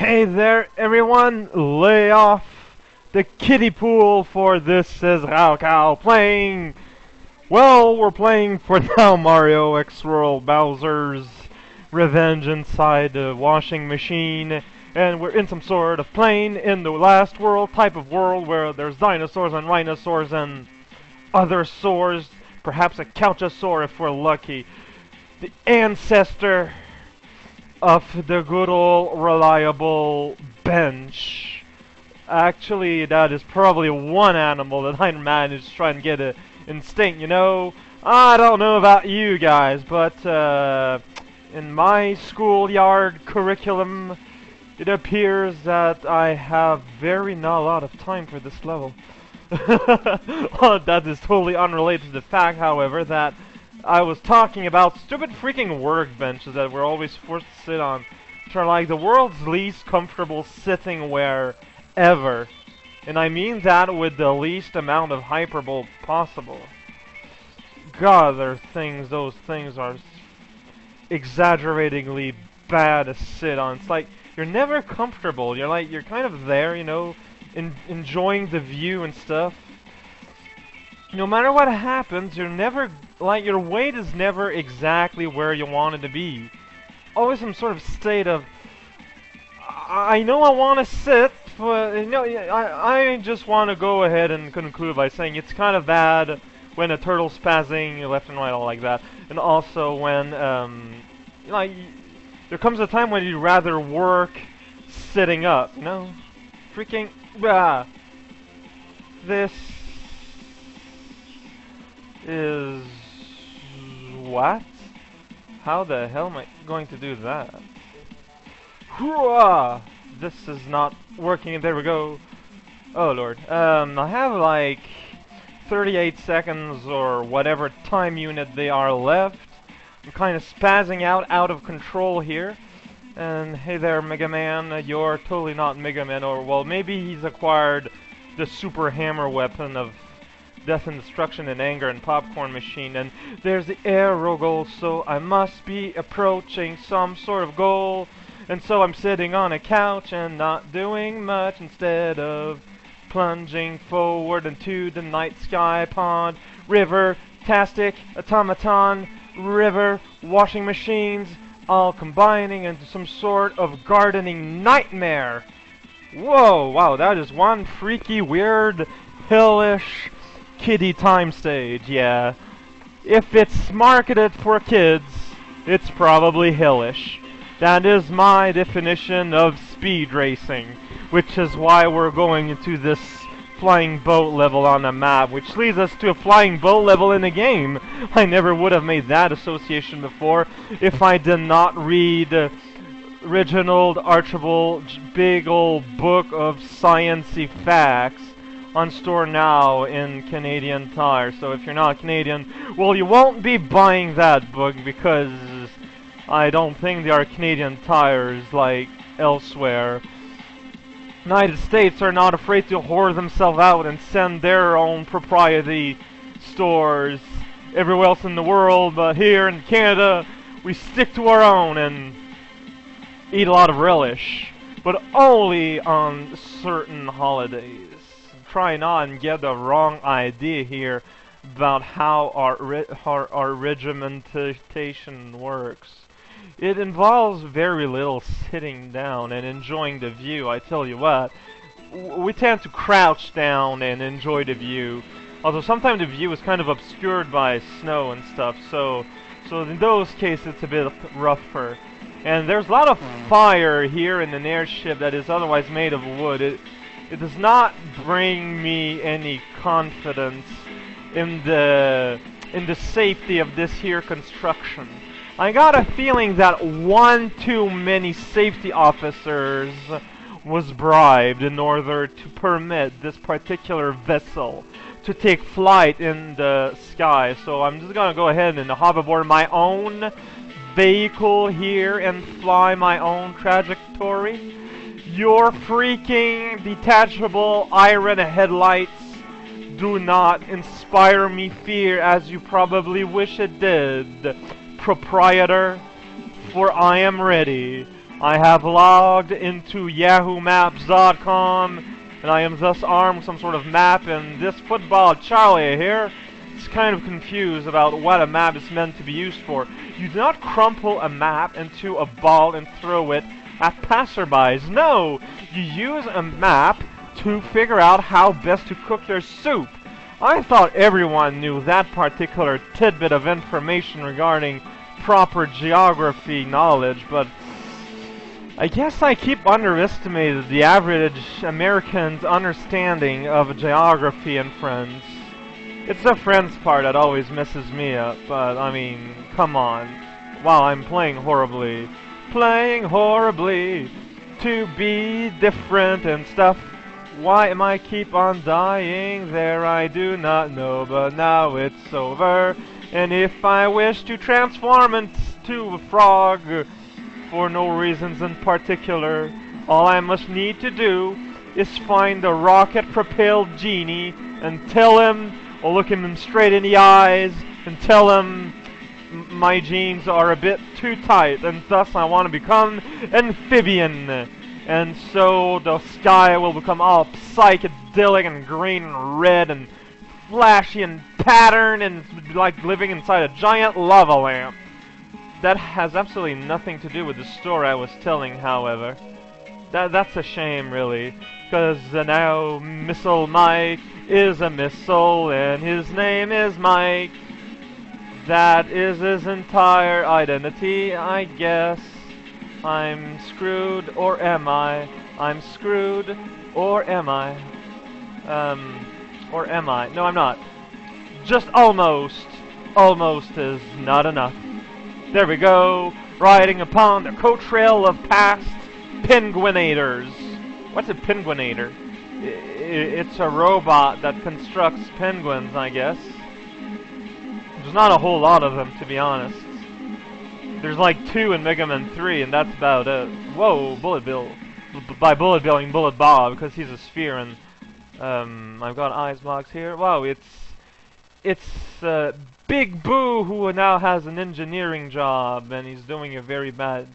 Hey there, everyone! Lay off the kiddie pool, for this is Raukau playing. Well, we're playing for now Mario X World Bowser's Revenge inside the washing machine, and we're in some sort of plane in the last world type of world where there's dinosaurs and rhinosaurs and other saurs, perhaps a couchosaur if we're lucky. The ancestor of the good old reliable bench. Actually, that is probably one animal that I managed to try and get an instinct, you know? I don't know about you guys, but in my schoolyard curriculum, it appears that I have not a lot of time for this level. Well, that is totally unrelated to the fact, however, that I was talking about stupid freaking workbenches that we're always forced to sit on, which are like the world's least comfortable sitting where ever. And I mean that with the least amount of hyperbole possible. God, those things are exaggeratingly bad to sit on. It's like you're never comfortable. You're kind of there, you know, enjoying the view and stuff. No matter what happens, you're never, like, your weight is never exactly where you want it to be. Always some sort of state of, I know I want to sit, but, you know, I just want to go ahead and conclude by saying it's kind of bad when a turtle's spazzing left and right, all like that. And also when, like, there comes a time when you'd rather work sitting up, you know? Freaking, this is what? How the hell am I going to do that? Hooah! This is not working. There we go. Oh lord. I have like 38 seconds or whatever time unit they are left. I'm kind of spazzing out of control here. And hey there, Mega Man. You're totally not Mega Man, or well, maybe he's acquired the super hammer weapon of death and destruction and anger and popcorn machine, and there's the arrow goal, so I must be approaching some sort of goal, and so I'm sitting on a couch and not doing much instead of plunging forward into the night sky pond, river, tastic, automaton, river, washing machines, all combining into some sort of gardening nightmare. Whoa, wow, that is one freaky, weird, hillish kiddie time stage, yeah. If it's marketed for kids, it's probably hillish. That is my definition of speed racing, which is why we're going into this flying boat level on the map, which leads us to a flying boat level in the game. I never would have made that association before if I did not read Reginald Archibald's big old book of sciencey facts on store now in Canadian Tire. So if you're not Canadian, well, you won't be buying that book because I don't think there are Canadian tires like elsewhere. United States are not afraid to whore themselves out and send their own proprietary stores everywhere else in the world, but here in Canada we stick to our own and eat a lot of relish, but only on certain holidays. Try not and get the wrong idea here about how our regimentation works. It involves very little sitting down and enjoying the view. I tell you what, we tend to crouch down and enjoy the view, although sometimes the view is kind of obscured by snow and stuff, so in those cases it's a bit rougher. And there's a lot of fire here in an airship that is otherwise made of wood. It does not bring me any confidence in the safety of this here construction. I got a feeling that one too many safety officers was bribed in order to permit this particular vessel to take flight in the sky. So I'm just gonna go ahead and hoverboard my own vehicle here and fly my own trajectory. Your freaking detachable iron headlights do not inspire me fear as you probably wish it did, proprietor, for I am ready. I have logged into yahoomaps.com, and I am thus armed with some sort of map, and this football Charlie here is kind of confused about what a map is meant to be used for. You do not crumple a map into a ball and throw it at passerbys. No! You use a map to figure out how best to cook their soup. I thought everyone knew that particular tidbit of information regarding proper geography knowledge, but I guess I keep underestimating the average American's understanding of geography and friends. It's the friends part that always messes me up, but I mean, come on. Wow, I'm playing horribly. Playing horribly to be different and stuff. Why am I keep on dying there? I do not know, but now it's over. And if I wish to transform into a frog for no reasons in particular, all I must need to do is find a rocket-propelled genie and tell him, or look him straight in the eyes and tell him my jeans are a bit too tight and thus I want to become amphibian. And so the sky will become all psychedelic and green and red and flashy and patterned and like living inside a giant lava lamp. That has absolutely nothing to do with the story I was telling, however. That's a shame, really, because now Missile Mike is a missile and his name is Mike. That is his entire identity, I guess. I'm screwed, or am I? I'm screwed, or am I? Or am I? No, I'm not. Just almost. Almost is not enough. There we go, riding upon the coat trail of past penguinators. What's a penguinator? It's a robot that constructs penguins, I guess. There's not a whole lot of them, to be honest. There's like 2 in Mega Man 3, and that's about it. Whoa, Bullet Bill. By Bullet Bill, I mean Bullet Bob, because he's a sphere, and I've got ice box here. Wow, it's Big Boo, who now has an engineering job, and he's doing a very bad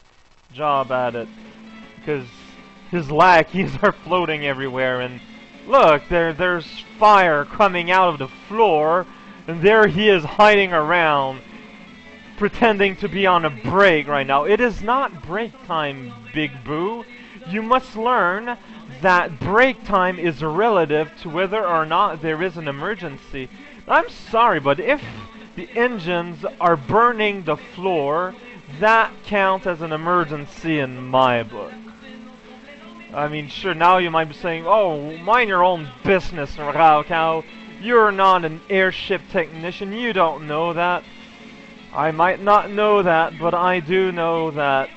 job at it, because his lackeys are floating everywhere, and look, there's fire coming out of the floor, and there he is hiding around, pretending to be on a break right now. It is not break time, Big Boo. You must learn that break time is relative to whether or not there is an emergency. I'm sorry, but if the engines are burning the floor, that counts as an emergency in my book. I mean, sure, now you might be saying, oh, mind your own business, Raocow. You're not an airship technician, you don't know that. I might not know that, but I do know that,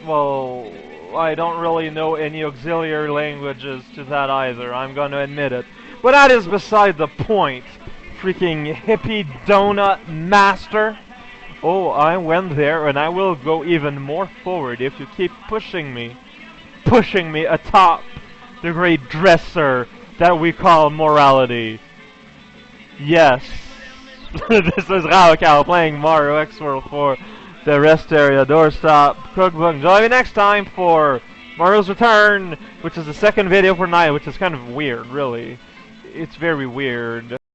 well, I don't really know any auxiliary languages to that either, I'm gonna admit it. But that is beside the point, freaking hippie donut master. Oh, I went there, and I will go even more forward if you keep pushing me atop the great dresser that we call morality. Yes. This is Raocow playing Mario X World for the rest area doorstop cookbook. Join me next time for Mario's Return, which is the second video for night, which is kind of weird, really. It's very weird.